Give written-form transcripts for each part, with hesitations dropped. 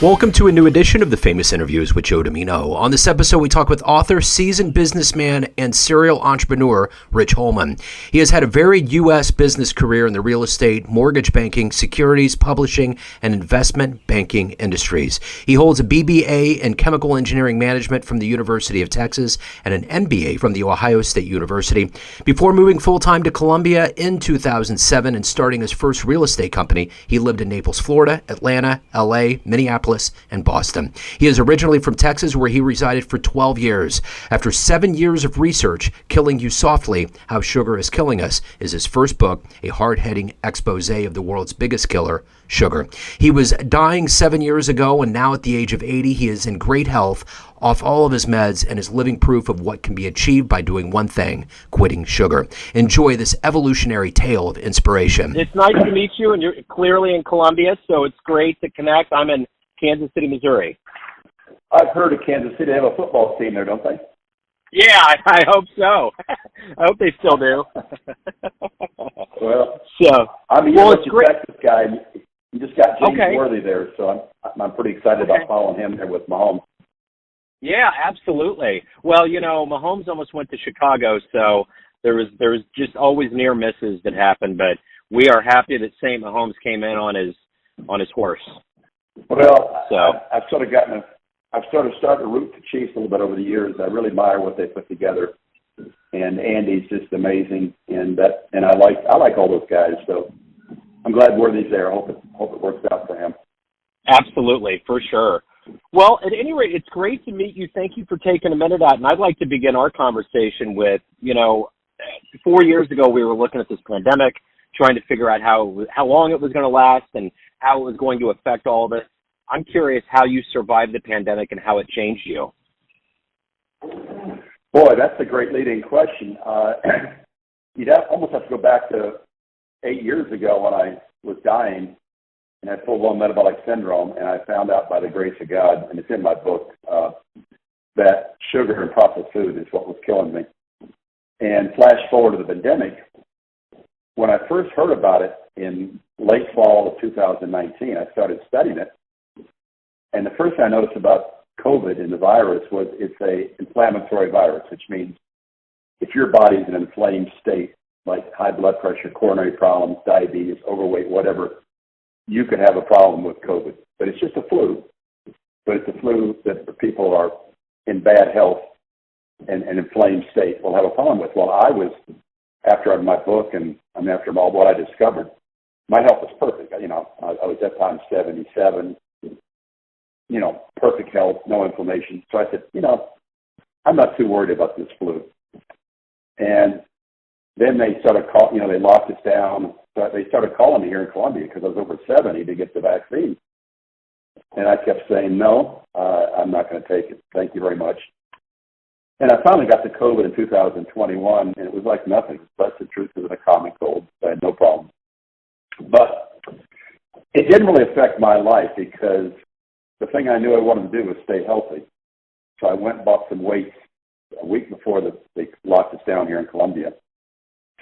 Welcome to a new edition of the Famous Interviews with Joe Dimino. On this episode, we talk with author, seasoned businessman, and serial entrepreneur Rich Holman. He has had a varied U.S. business career in the real estate, mortgage banking, securities, publishing, and investment banking industries. He holds a BBA in chemical engineering management from the University of Texas and an MBA from the Ohio State University. Before moving full-time to Columbia in 2007 and starting his first real estate company, he lived in Naples, Florida, Atlanta, L.A., Minneapolis, and Boston. He is originally from Texas, where he resided for 12 years. After 7 years of research, Killing You Softly, How Sugar is Killing Us, is his first book, a hard-hitting expose of the world's biggest killer, sugar. He was dying 7 years ago, and now at the age of 80, he is in great health, off all of his meds, and is living proof of what can be achieved by doing one thing, quitting sugar. Enjoy this evolutionary tale of inspiration. It's nice to meet you, and you're clearly in Columbia, so it's great to connect. I'm in Kansas City, Missouri. I've heard of Kansas City. They have a football team there, don't they? Yeah, I hope so. I hope they still do. Well, so I'm a University of Texas guy. You just got James Okay. Worthy there, so I'm pretty excited about following him there with Mahomes. Yeah, absolutely. Well, you know, Mahomes almost went to Chicago, so there was just always near misses that happened. But we are happy that St. Mahomes came in on his horse. Well, So I've started to root the Chiefs a little bit over the years. I really admire what they put together, and Andy's just amazing, and I like all those guys. So I'm glad Worthy's there. I hope it works out for him. absolutely, for sure. Well, at any rate, it's great to meet you. Thank you for taking a minute out. And I'd like to begin our conversation with, 4 years ago we were looking at this pandemic, trying to figure out how long it was going to last and how it was going to affect all of it. I'm curious how you survived the pandemic and how it changed you. Boy, that's a great leading question. You'd almost have to go back to 8 years ago when I was dying and had full-blown metabolic syndrome, and I found out by the grace of God, and it's in my book, that sugar and processed food is what was killing me. And flash forward to the pandemic, when I first heard about it in late fall of 2019, I started studying it. And the first thing I noticed about COVID and the virus was it's an inflammatory virus, which means if your body's in an inflamed state, like high blood pressure, coronary problems, diabetes, overweight, whatever, you could have a problem with COVID. But it's just a flu. But it's a flu that the people are in bad health and inflamed state will have a problem with. Well, I was, after my book and after what I discovered, my health was perfect. I was at that time 77, perfect health, no inflammation. So I said, I'm not too worried about this flu. And then they started they locked us down. So they started calling me here in Columbia because I was over 70 to get the vaccine. And I kept saying, no, I'm not going to take it. Thank you very much. And I finally got the COVID in 2021, and it was like nothing. Less the truth than a common cold. I had no problem. But it didn't really affect my life because the thing I knew I wanted to do was stay healthy. So I went and bought some weights a week before they locked us down here in Columbia.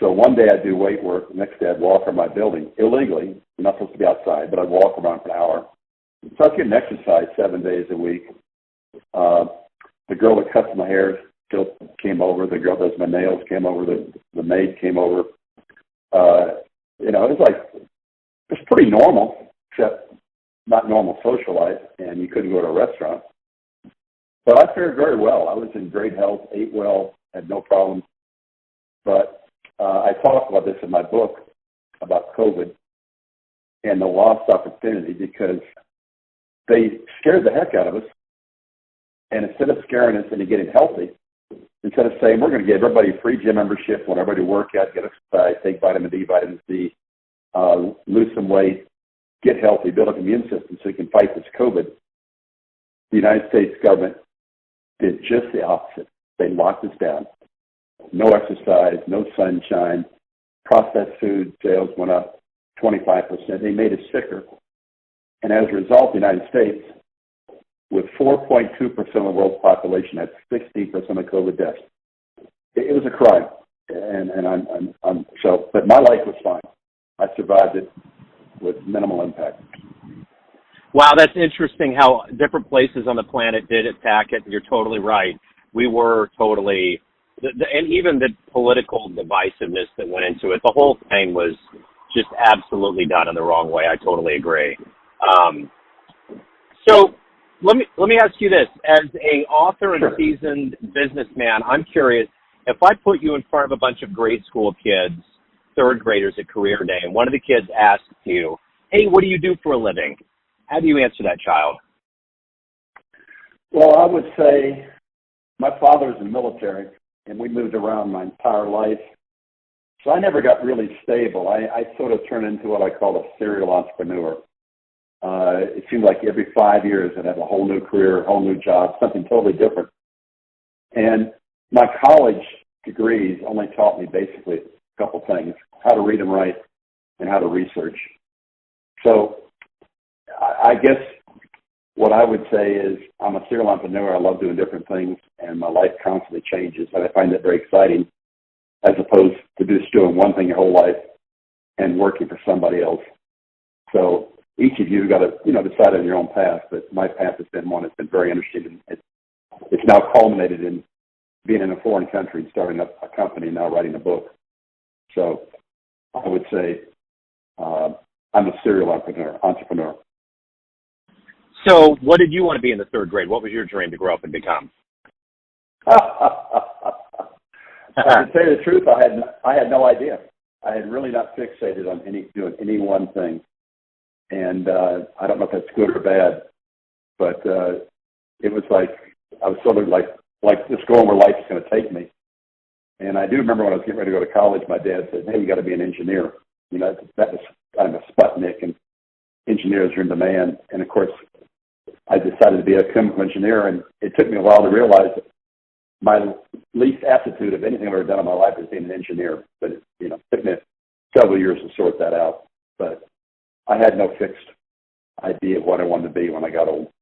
So one day I'd do weight work, the next day I'd walk around my building illegally. I'm not supposed to be outside, but I'd walk around for an hour. So I was getting exercise 7 days a week. The girl that cuts my hair still came over. The girl that does my nails came over. The maid came over. It was pretty normal, except not normal social life, and you couldn't go to a restaurant. But I fared very well. I was in great health, ate well, had no problems. But I talk about this in my book about COVID and the lost opportunity because they scared the heck out of us. And instead of scaring us into getting healthy, instead of saying we're going to give everybody free gym membership, want everybody to work out, get exercise, take vitamin D, vitamin C, lose some weight, get healthy, build up an immune system so you can fight this COVID, the United States government did just the opposite. They locked us down. No exercise, no sunshine, processed food sales went up 25%. They made us sicker. And as a result, the United States, with 4.2% of the world's population, had 16% of COVID deaths. It was a crime. But my life was fine. I survived it with minimal impact. Wow, that's interesting how different places on the planet did attack it. You're totally right. We were totally, and even the political divisiveness that went into it, the whole thing was just absolutely done in the wrong way. I totally agree. So let me ask you this: as a author and Sure. seasoned businessman, I'm curious if I put you in front of a bunch of grade school kids, third graders at Career Day, and one of the kids asks you, "Hey, what do you do for a living?" How do you answer that child? Well, I would say my father was in the military, and we moved around my entire life. So I never got really stable. I sort of turned into what I call a serial entrepreneur. It seemed like every 5 years I'd have a whole new career, a whole new job, something totally different. And my college degrees only taught me basically a couple things: how to read and write and how to research. So I guess what I would say is I'm a serial entrepreneur. I love doing different things, and my life constantly changes, and I find that very exciting, as opposed to just doing one thing your whole life and working for somebody else. So each of you got to, decide on your own path, but my path has been one that's been very interesting, and it's now culminated in being in a foreign country, starting up a company, now writing a book. So I would say I'm a serial entrepreneur. So what did you want to be in the third grade? What was your dream to grow up and become? To tell you the truth, I had no idea. I had really not fixated on doing any one thing, and I don't know if that's good or bad, but it was like I was sort of like just going where life's going to take me. And I do remember when I was getting ready to go to college, my dad said, "Hey, you got to be an engineer." That was kind of a Sputnik, and engineers are in demand. And of course, I decided to be a chemical engineer, and it took me a while to realize that my least aptitude of anything I've ever done in my life is being an engineer. But it took me several years to sort that out. But I had no fixed idea of what I wanted to be when I got old.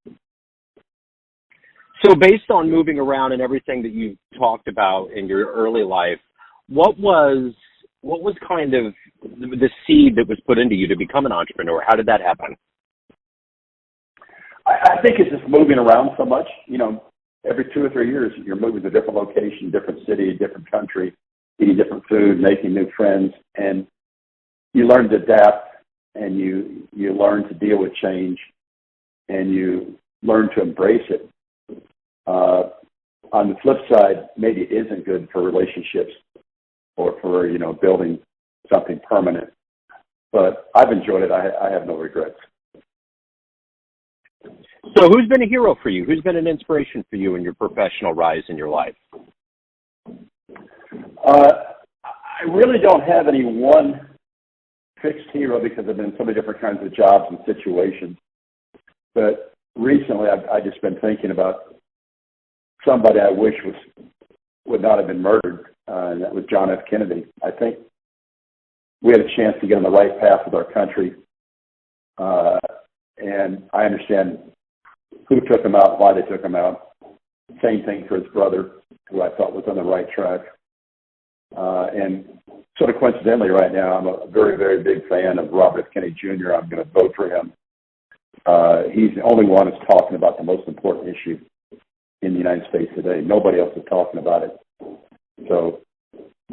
So based on moving around and everything that you talked about in your early life, what was kind of the seed that was put into you to become an entrepreneur? How did that happen? I think it's just moving around so much. Every 2 or 3 years, you're moving to a different location, different city, different country, eating different food, making new friends, and you learn to adapt, and you learn to deal with change, and you learn to embrace it. On the flip side, maybe it isn't good for relationships or for building something permanent. But I've enjoyed it. I have no regrets. So who's been a hero for you? Who's been an inspiration for you in your professional rise in your life? I really don't have any one fixed hero because I've been in so many different kinds of jobs and situations. But recently, I've just been thinking about somebody I wish would not have been murdered, and that was John F. Kennedy. I think we had a chance to get on the right path with our country, and I understand who took him out, why they took him out. Same thing for his brother, who I thought was on the right track. And sort of coincidentally right now, I'm a very, very big fan of Robert F. Kennedy Jr. I'm going to vote for him. He's the only one who's talking about the most important issue in the United States today. Nobody else is talking about it. So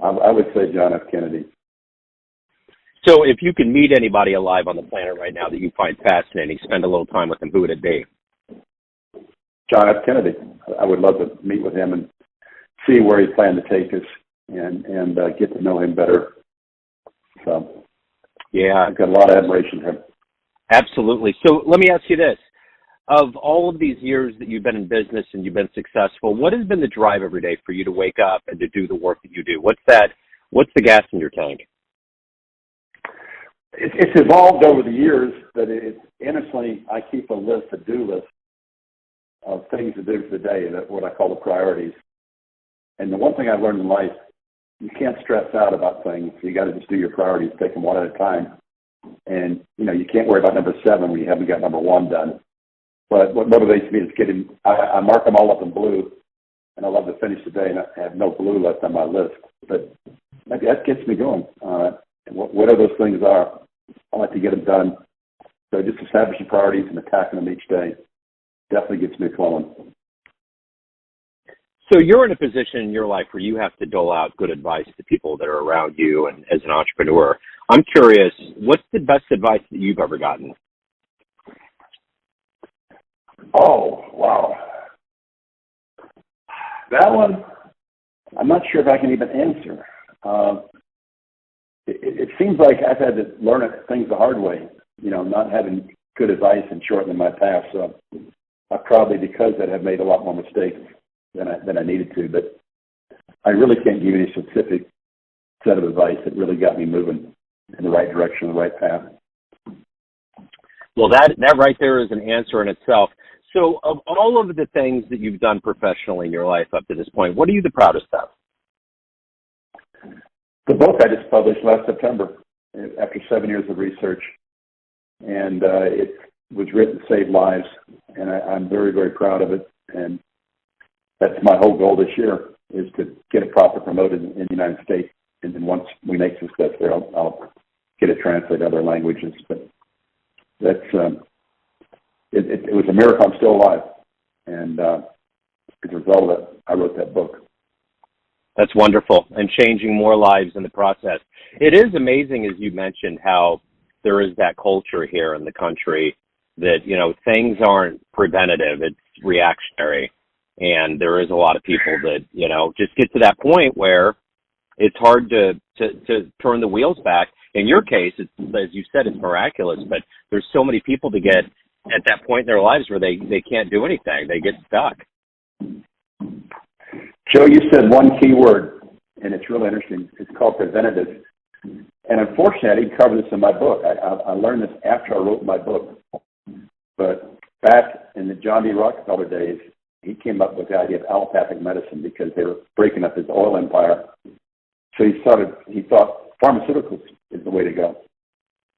I would say John F. Kennedy. So if you can meet anybody alive on the planet right now that you find fascinating, spend a little time with them, who would it be? John F. Kennedy. I would love to meet with him and see where he planned to take us and get to know him better. So, yeah, I've got a lot of admiration for him. Absolutely. So let me ask you this. Of all of these years that you've been in business and you've been successful, what has been the drive every day for you to wake up and to do the work that you do? What's the gas in your tank? It's evolved over the years, but innocently, I keep a to-do list of things to do for the day, what I call the priorities. And the one thing I've learned in life, you can't stress out about things. You got to just do your priorities, take them one at a time. And, you can't worry about number 7 when you haven't got number 1 done. But what motivates me is I mark them all up in blue, and I love to finish the day and I have no blue left on my list. But that gets me going. Whatever those things are, I like to get them done So just establishing priorities and attacking them each day definitely gets me flowing. So you're in a position in your life where you have to dole out good advice to people that are around you and as an entrepreneur. I'm curious, what's the best advice that you've ever gotten? Oh, wow. That one, I'm not sure if I can even answer. It seems like I've had to learn things the hard way, not having good advice and shortening my path. So I probably, because of that, have made a lot more mistakes than I needed to. But I really can't give you any specific set of advice that really got me moving in the right direction, the right path. Well, that right there is an answer in itself. So of all of the things that you've done professionally in your life up to this point, what are you the proudest of? The book I just published last September after 7 years of research, and it was written to save lives, and I'm very, very proud of it. And that's my whole goal this year, is to get it properly promoted in the United States. And then once we make success there, I'll get it translated to other languages. But that's it was a miracle I'm still alive, and as a result of that, I wrote that book. That's wonderful, and changing more lives in the process. It is amazing, as you mentioned, how there is that culture here in the country that, things aren't preventative, it's reactionary. And there is a lot of people that, just get to that point where it's hard to turn the wheels back. In your case, it's, as you said, it's miraculous, but there's so many people to get at that point in their lives where they can't do anything. They get stuck. Joe, you said one key word, and it's really interesting. It's called preventative. And unfortunately, I didn't cover this in my book. I learned this after I wrote my book. But back in the John D. Rockefeller days, he came up with the idea of allopathic medicine because they were breaking up his oil empire. So he thought pharmaceuticals is the way to go.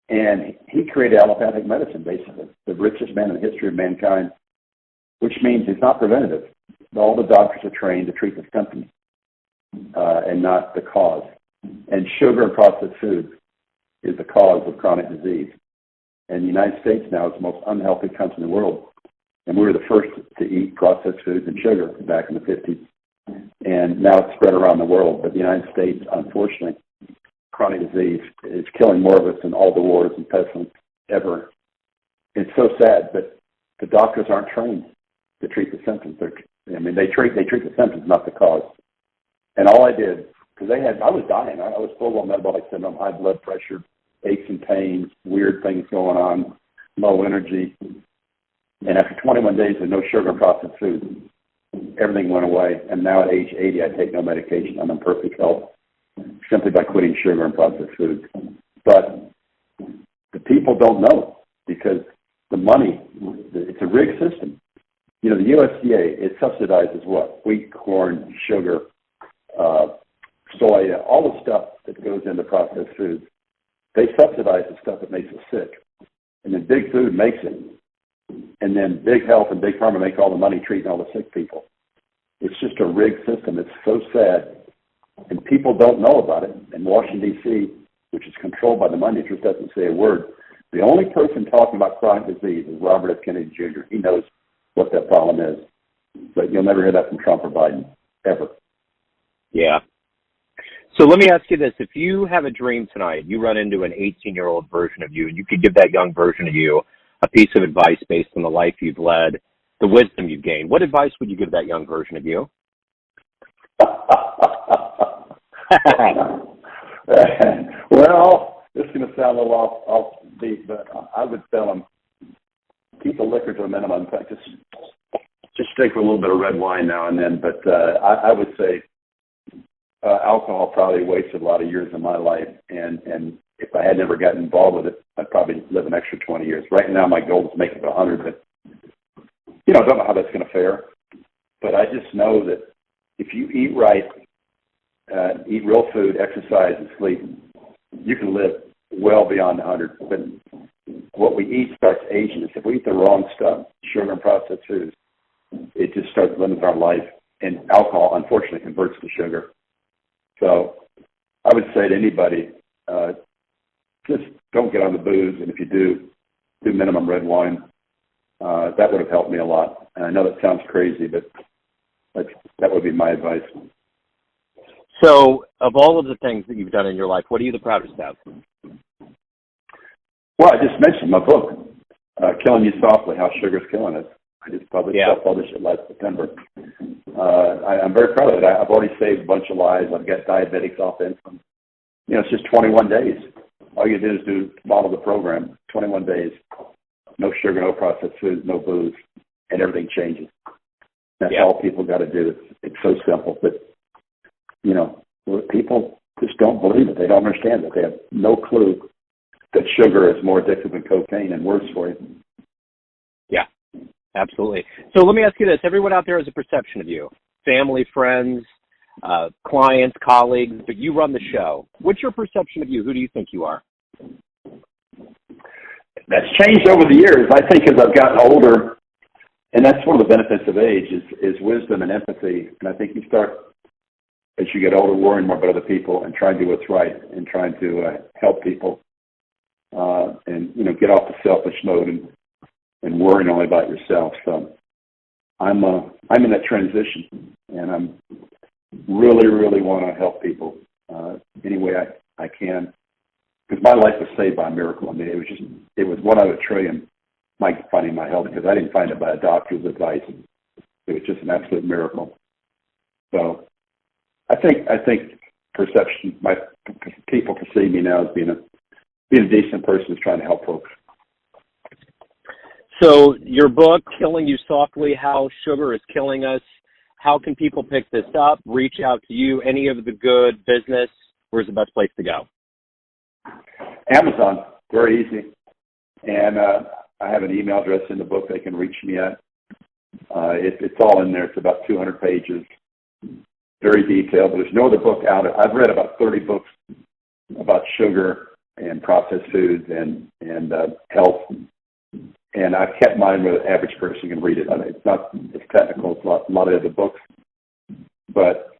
And he created allopathic medicine, basically, the richest man in the history of mankind, which means it's not preventative. All the doctors are trained to treat the symptoms and not the cause. And sugar and processed foods is the cause of chronic disease. And the United States now is the most unhealthy country in the world. And we were the first to eat processed foods and sugar back in the 50s. And now it's spread around the world. But the United States, unfortunately, chronic disease is killing more of us than all the wars and pestilence ever. It's so sad, but the doctors aren't trained to treat the symptoms. They treat the symptoms, not the cause. And all I did, because I was dying. I was full of metabolic syndrome, high blood pressure, aches and pains, weird things going on, low energy. And after 21 days of no sugar and processed foods, everything went away. And now at age 80, I take no medication. I'm in perfect health simply by quitting sugar and processed foods. But the people don't know because the money, it's a rigged system. The USDA, it subsidizes what? Wheat, corn, sugar, soy, all the stuff that goes into processed foods. They subsidize the stuff that makes us sick. And then Big Food makes it. And then Big Health and Big Pharma make all the money treating all the sick people. It's just a rigged system. It's so sad. And people don't know about it. And Washington, D.C., which is controlled by the money interest, doesn't say a word. The only person talking about chronic disease is Robert F. Kennedy Jr. He knows what that problem is. But you'll never hear that from Trump or Biden, ever. Yeah. So let me ask you this. If you have a dream tonight, you run into an 18-year-old version of you, and you could give that young version of you a piece of advice based on the life you've led, the wisdom you've gained, what advice would you give that young version of you? Well, this is going to sound a little offbeat, but I would tell them, keep the liquor to a minimum. In fact, just stick with a little bit of red wine now and then. But I would say alcohol probably wasted a lot of years of my life. And if I had never gotten involved with it, I'd probably live an extra 20 years. Right now, my goal is to make it to 100. But, I don't know how that's going to fare. But I just know that if you eat right, eat real food, exercise, and sleep, you can live well beyond 100. But what we eat starts aging us. If we eat the wrong stuff, sugar and processed foods, it just starts limiting our life. And alcohol, unfortunately, converts to sugar. So I would say to anybody, just don't get on the booze. And if you do, 2 minimum red wine. That would have helped me a lot. And I know that sounds crazy, but that would be my advice. So, of all of the things that you've done in your life, what are you the proudest of? Well, I just mentioned my book, Killing You Softly, How Sugar's Killing Us. I just self-published it last September. I'm very proud of it. I've already saved a bunch of lives. I've got diabetics off insulin. It's just 21 days. All you do is follow the program. 21 days. No sugar, no processed foods, no booze, and everything changes. That's all people got to do. It's so simple. But, people just don't believe it. They don't understand it. They have no clue that sugar is more addictive than cocaine and worse for you. Yeah, absolutely. So let me ask you this. Everyone out there has a perception of you. Family, friends, clients, colleagues, but you run the show. What's your perception of you? Who do you think you are? That's changed over the years. I think as I've gotten older, and that's one of the benefits of age is wisdom and empathy. And I think you start, as you get older, worrying more about other people and trying to do what's right and trying to help people and, get off the selfish mode and worrying only about yourself. So I'm in that transition, and I'm really, really want to help people any way I can. Because my life was saved by a miracle. I mean, it was 1 out of a trillion, finding my health, because I didn't find it by a doctor's advice. It was just an absolute miracle. So I think perception, people perceive me now as being a decent person who's trying to help folks. So your book, Killing You Softly, How Sugar is Killing Us, how can people pick this up, reach out to you, any of the good business? Where's the best place to go? Amazon, very easy. And I have an email address in the book they can reach me at. It's all in there. It's about 200 pages, very detailed. But there's no other book out. I've read about 30 books about sugar and processed foods and health. And I've kept mine where the average person can read it. I mean, it's technical. It's a lot of other books. But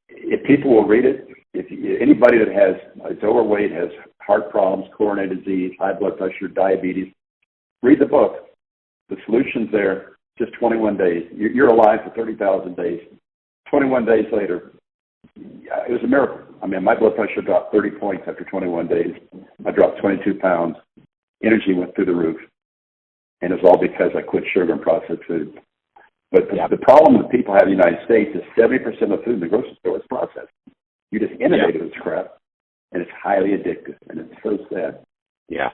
if people will read it, anybody that is overweight, has heart problems, coronary disease, high blood pressure, diabetes, read the book. The solution's there. Just 21 days. You're alive for 30,000 days. 21 days later, it was a miracle. I mean, my blood pressure dropped 30 points after 21 days. I dropped 22 pounds. Energy went through the roof. And it was all because I quit sugar and processed foods. But the problem that people have in the United States is 70% of the food in the grocery store is processed. You just inundated with crap, and it's highly addictive, and it's so sad. Yeah.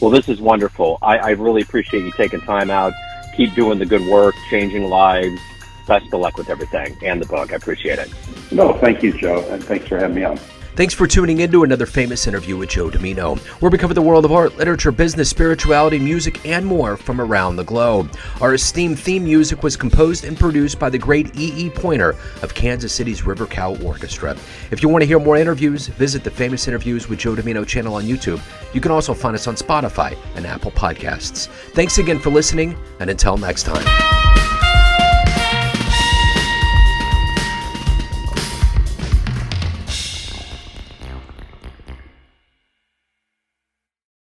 Well, this is wonderful. I really appreciate you taking time out. Keep doing the good work, changing lives. Best of luck with everything and the book. I appreciate it. No, thank you, Joe, and thanks for having me on. Thanks for tuning in to another famous interview with Joe Dimino, where we cover the world of art, literature, business, spirituality, music, and more from around the globe. Our esteemed theme music was composed and produced by the great E.E. Pointer of Kansas City's River Cow Orchestra. If you want to hear more interviews, visit the Famous Interviews with Joe Dimino channel on YouTube. You can also find us on Spotify and Apple Podcasts. Thanks again for listening, and until next time.